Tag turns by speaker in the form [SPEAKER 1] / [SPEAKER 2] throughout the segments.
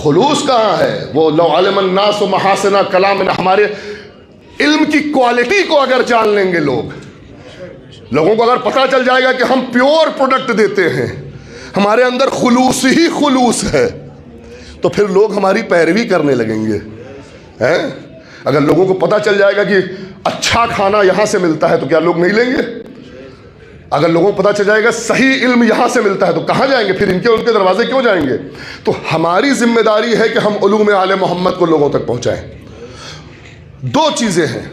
[SPEAKER 1] खुलूस कहाँ है? वो लौ अलमन नास व महासना कलाम, हमारे इल्म की क्वालिटी को अगर जान लेंगे लोगों को अगर पता चल जाएगा कि हम प्योर प्रोडक्ट देते हैं, हमारे अंदर खुलूस ही खुलूस है, तो फिर लोग हमारी पैरवी करने लगेंगे हैं। अगर लोगों को पता चल जाएगा कि अच्छा खाना यहाँ से मिलता है तो क्या लोग नहीं लेंगे? अगर लोगों को पता चल जाएगा सही इल्म यहाँ से मिलता है तो कहाँ जाएंगे? फिर इनके उनके दरवाजे क्यों जाएंगे? तो हमारी जिम्मेदारी है कि हम उलूम आले मोहम्मद को लोगों तक पहुँचाएं। दो चीज़ें हैं,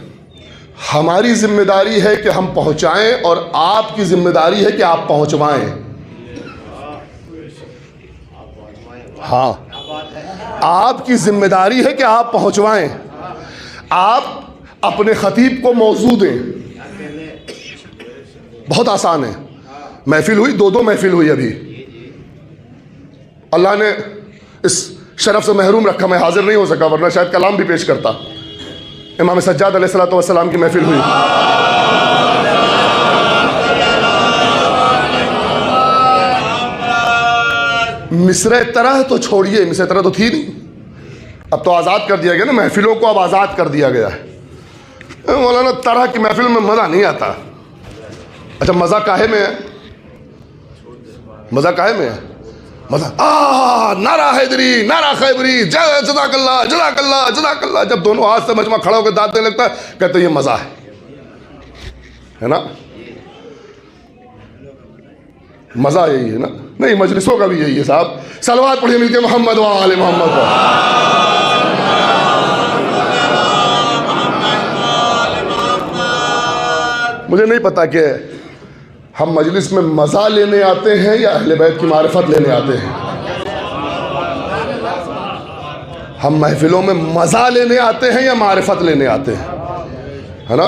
[SPEAKER 1] हमारी जिम्मेदारी है कि हम पहुँचाएं और आपकी जिम्मेदारी है कि आप पहुँचवाएं। हाँ, आपकी जिम्मेदारी है कि आप पहुँचवाएं। आप अपने खतीब को मौजू दें, बहुत आसान है। महफिल हुई, दो महफिल हुई अभी, अल्लाह ने इस शरफ से महरूम रखा, मैं हाजिर नहीं हो सका वरना शायद कलाम भी पेश करता। इमाम सज्जाद अलैहिस्सलातु वस्सलाम की महफिल हुई। मिस्र तरह तो छोड़िए, मिस्र तरह तो थी नहीं, अब तो आज़ाद कर दिया गया ना, महफिलों को अब आज़ाद कर दिया गया है। मौलाना तरह की महफिल में मज़ा नहीं आता। अच्छा, मज़ा काहे में है? मज़ा काहे में है? मज़ा नारा हैदरी, नारा खैबरी, जज़ाकल्लाह जज़ाकल्लाह जज़ाकल्लाह, जब दोनों हाथ से मजमा खड़ा होकर दाद देने लगता है, कहते ये मज़ा है ना? मज़ा यही है ना? नहीं, मजलिसों का भी यही है साहब। सलवात पढ़िए मिलके मोहम्मद व आले मोहम्मद। मुझे नहीं पता कि हम मजलिस में मज़ा लेने आते हैं या अहले बैत की मारिफत लेने आते हैं। हम महफिलों में मज़ा लेने आते हैं या मारिफत लेने आते हैं, है ना?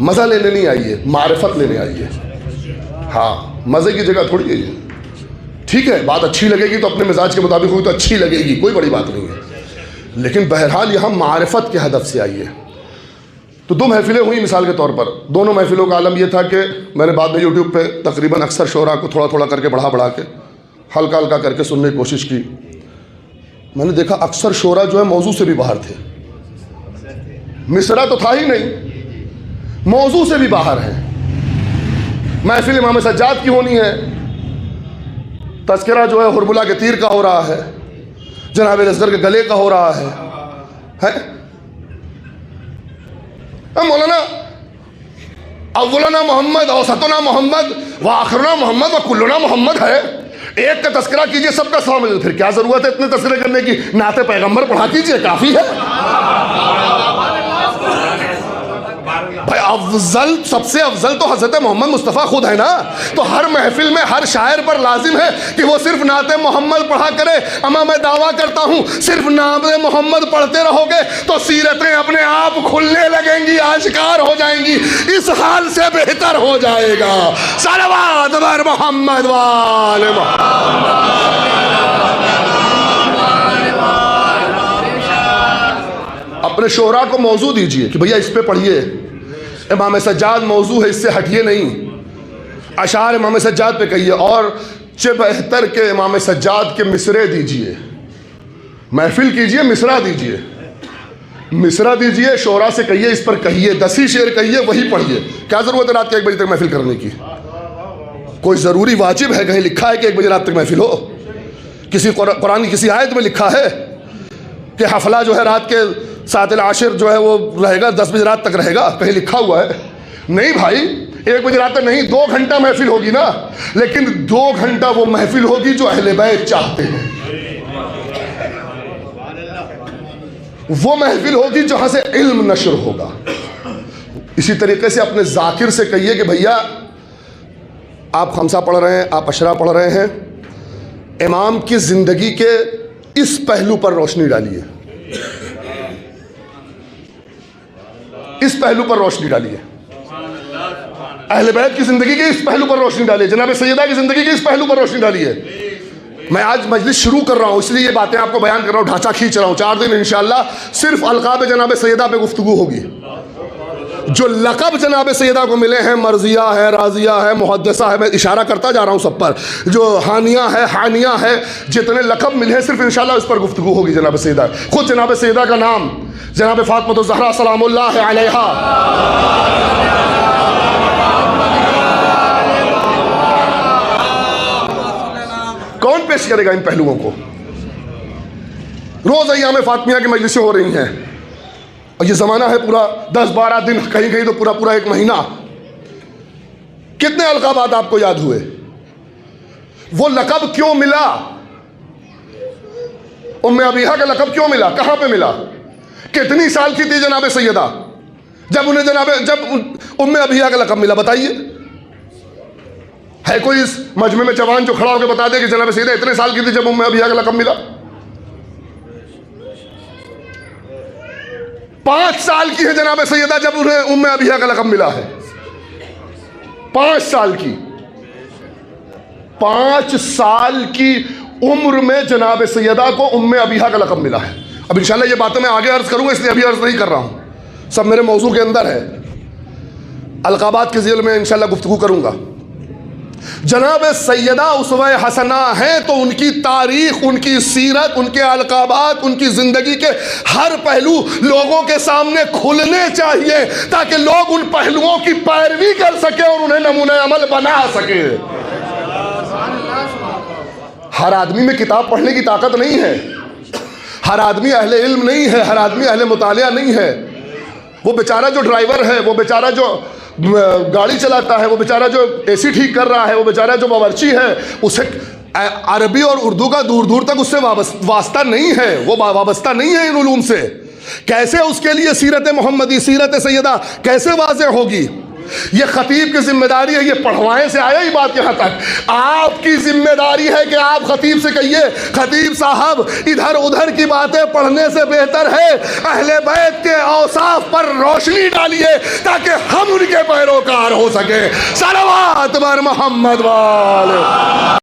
[SPEAKER 1] मज़ा लेने नहीं आइए, मारिफत लेने आइए। हाँ, मज़े की जगह थोड़ी है ये। ठीक है, बात अच्छी लगेगी तो अपने मिजाज के मुताबिक हुई तो अच्छी लगेगी, कोई बड़ी बात नहीं है, लेकिन बहरहाल यहाँ मारिफत के हदफ से आइए। तो दो महफिलें हुई मिसाल के तौर पर, दोनों महफिलों का आलम यह था कि मैंने बाद में यूट्यूब पे तकरीबन अक्सर शोरा को थोड़ा थोड़ा करके बढ़ा के हल्का हल्का करके सुनने की कोशिश की। मैंने देखा अक्सर शोरा जो है मौजू से भी बाहर थे। मिसरा तो था ही नहीं, मौजू से भी बाहर है। महफिल इमाम सज्जाद की होनी है, तज़किरा जो है हुरमुला के तीर का हो रहा है, जनाब असगर के गले का हो रहा है? मौलाना अव्वलना मोहम्मद, औसतना मोहम्मद, व आखिरना मोहम्मद, व कुल्लुना मोहम्मद है। एक का तस्करा कीजिए, सबका शामिल, फिर क्या जरूरत है इतने तस्करे करने की? नाते पैगंबर पढ़ा कीजिए, काफी है भाई। अफजल, सबसे अफजल तो हजरत मोहम्मद मुस्तफ़ा खुद है ना। तो हर महफिल में हर शायर पर लाजिम है कि वो सिर्फ नाते मोहम्मद पढ़ा करे। अमा मैं दावा करता हूँ, सिर्फ नाते मोहम्मद पढ़ते रहोगे तो सीरतें अपने आप खुलने लगेंगी, आश्कार हो जाएंगी, इस हाल से बेहतर हो जाएगा। सलवात बर मोहम्मद वाले अपने शोहरा को मौजू दीजिए कि भैया इस पे पढ़िए, इमाम सज्जाद मौजू है, इससे हटिए नहीं। अशार इमाम सज्जाद पे कहिए और चे बेहतर के इमाम सज्जाद के मिसरे दीजिए। महफिल कीजिए, मिसरा दीजिए, मिसरा दीजिए, शोरा से कहिए इस पर कहिए, 10 ही शेर कहिए, वही पढ़िए। क्या ज़रूरत है रात के 1 बजे तक महफिल करने की? कोई ज़रूरी वाजिब है? कहीं लिखा है कि 1 बजे रात तक महफिल हो? किसी कुरान की किसी आयत में लिखा है कि हफला जो है रात के 7 आशिर जो है वो रहेगा, 10 बजे रात तक रहेगा? कहीं लिखा हुआ है? नहीं भाई, 1 बजे रात तक नहीं, 2 घंटा महफिल होगी ना, लेकिन 2 घंटा वो महफिल होगी जो अहले बैत चाहते हैं। वो महफिल होगी जहां से इल्म नशर होगा। इसी तरीके से अपने जाकिर से कहिए कि भैया आप खमसा पढ़ रहे हैं, आप अशरा पढ़ रहे हैं, इमाम की जिंदगी के इस पहलू पर रोशनी डालिए, इस पहलू पर रोशनी डालिए, अहले बैत की जिंदगी के इस पहलू पर रोशनी डालिए, जनाब सैयदा की जिंदगी के इस पहलू पर रोशनी डालिए। मैं आज मजलिस शुरू कर रहा हूँ, इसलिए ये बातें आपको बयान कर रहा हूँ, ढांचा खींच रहा हूँ। 4 दिन इंशाअल्लाह सिर्फ अलकाब जनाब सैयदा पे गुफ्तगू होगी। जो लक़ब जनाब सैयदा को मिले हैं, मर्जिया है, राजिया है, मुहद्दिसा है, मैं इशारा करता जा रहा हूँ सब पर, जो हानिया है, हानिया है, जितने लक़ब मिले हैं सिर्फ इंशाल्लाह इस पर गुफ्तगू होगी जनाब सैयदा। खुद जनाब सैयदा का नाम जनाब फातिमा ज़हरा सलामुल्लाह अलैहा कौन पेश करेगा इन पहलुओं को? रोज अय्याम फातिमिया की मजलिसें हो रही हैं और ये ज़माना है पूरा 10-12 दिन, कहीं कहीं तो पूरा पूरा एक महीना। कितने अलकाबात आपको याद हुए? वो लक़ब क्यों मिला? उम्मे अबीहा का लक़ब क्यों मिला? कहां पे मिला? कितनी साल की थी जनाब सैयदा जब उम्मे अबीहा का लक़ब मिला? बताइए, है कोई इस मजमे में जवान जो खड़ा होकर बता दे कि जनाब सैयदा इतने साल की थी जब उम्मे अबीहा का लक़ब मिला? 5 साल की है जनाब सैयदा जब उन्हें उम्मे अबीहा का लक़ब मिला है। 5 साल की, 5 साल की उम्र में जनाब सैयदा को उम्मे अबीहा का लक़ब मिला है। अब इंशाल्लाह ये बातें मैं आगे अर्ज करूंगा, इसलिए अभी अर्ज नहीं कर रहा हूं, सब मेरे मौजू के अंदर है। अलकाबात के ज़िल में इंशाल्लाह गुफ्तगू करूंगा। जनाब सैयदा उसवा हसना है तो उनकी तारीख, उनकी सीरत, उनके अलकाबात, उनकी ज़िंदगी के हर पहलू लोगों के सामने खुलने चाहिए ताकि लोग उन पहलुओं की पैरवी कर सके और उन्हें नमूना अमल बना सके। हर आदमी में किताब पढ़ने की ताकत नहीं है, हर आदमी अहले इल्म नहीं है, हर आदमी अहले मुतालिया नहीं है। वो बेचारा जो ड्राइवर है, वो बेचारा जो गाड़ी चलाता है, वो बेचारा जो एसी ठीक कर रहा है, वो बेचारा जो बावर्ची है, उसे अरबी और उर्दू का दूर दूर तक उससे वास्ता नहीं है, वो वाबस्ता नहीं है इन उलूम से। कैसे उसके लिए सीरत मोहम्मदी, सीरत सैयदा कैसे वाज़ेह होगी? ये खतीब की जिम्मेदारी है। ये पढ़वाएं से आया ही बात यहाँ तक, आपकी जिम्मेदारी है कि आप खतीब से कहिए, खतीब साहब इधर उधर की बातें पढ़ने से बेहतर है अहले बैत के औसाफ पर रोशनी डालिए ताकि हम उनके पैरोकार हो सके। सलावत बर मोहम्मद वाले।